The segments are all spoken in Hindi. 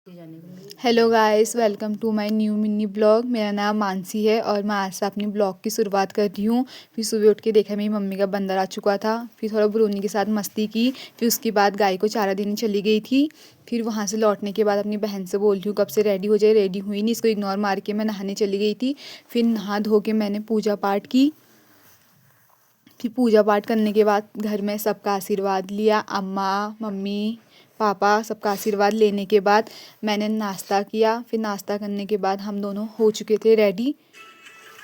Hello guys, welcome to my new mini blog. मेरा नाम मानसी है और मैं आज से अपनी ब्लॉग की शुरुआत कर रही हूँ। फिर सुबह उठ के देखा मेरी मम्मी का बंदर आ चुका था। फिर थोड़ा ब्रोनी के साथ मस्ती की। फिर उसके बाद गाय को चारा देने चली गई थी। फिर वहाँ से लौटने के बाद अपनी बहन से बोल रही हूँ कब से रेडी हो जाए। रेडी हुई नहीं, इसको इग्नोर मार के मैं नहाने चली गई थी। फिर नहा धो के मैंने पूजा पाठ की। फिर पूजा पाठ करने के बाद घर में सबका आशीर्वाद लिया। अम्मा, मम्मी, पापा सबका आशीर्वाद लेने के बाद मैंने नाश्ता किया। फिर नाश्ता करने के बाद हम दोनों हो चुके थे रेडी।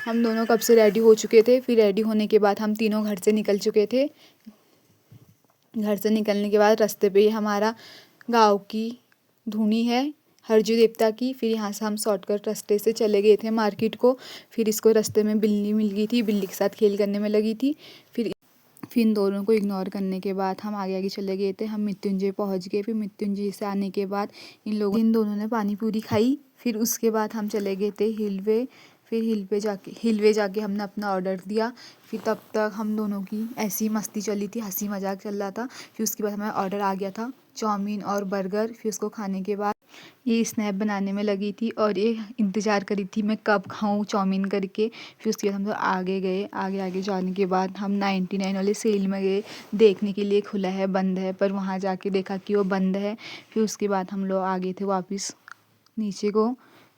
हम दोनों कब से रेडी हो चुके थे। फिर रेडी होने के बाद हम तीनों घर से निकल चुके थे। घर से निकलने के बाद रास्ते पे ही हमारा गाँव की धूनी है, हरजू देवता की। फिर यहाँ से हम शॉर्टकट रास्ते से चले गए थे मार्केट को। फिर इसको रास्ते में बिल्ली मिल गई थी, बिल्ली के साथ खेल करने में लगी थी। फिर इन दोनों को इग्नोर करने के बाद हम आगे आगे चले गए थे। हम मृत्युंजय पहुंच गए। फिर मृत्युंजय से आने के बाद इन दोनों ने पानी पूरी खाई। फिर उसके बाद हम चले गए थे हिलवे। फिर हिलवे जाके हमने अपना ऑर्डर दिया। फिर तब तक हम दोनों की ऐसी मस्ती चली थी, हंसी मजाक चल रहा था। फिर उसके बाद हमारा ऑर्डर आ गया था चाउमीन और बर्गर। फिर उसको खाने के बाद ये स्नैप बनाने में लगी थी और ये इंतज़ार करी थी मैं कब खाऊं चाउमीन करके। फिर उसके बाद हम लोग आगे गए। आगे आगे जाने के बाद हम 99 वाले सेल में गए देखने के लिए खुला है बंद है, पर वहाँ जाके देखा कि वो बंद है। फिर उसके बाद हम लोग आ गए थे वापस नीचे को।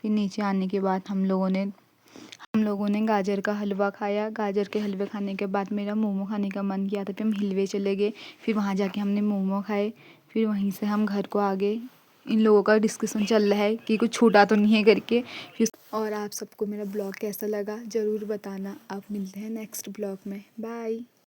फिर नीचे आने के बाद हम लोगों ने गाजर का हलवा खाया। गाजर के हलवे खाने के बाद मेरा मोमो खाने का मन किया था। फिर हम हिलवे चले गए। फिर वहाँ जाके हमने मोमो खाए। फिर वहीं से हम घर को आ गए। इन लोगों का डिस्कशन चल रहा है कि कुछ छूटा तो नहीं है करके। और आप सबको मेरा ब्लॉग कैसा लगा ज़रूर बताना। आप मिलते हैं नेक्स्ट ब्लॉग में। बाय।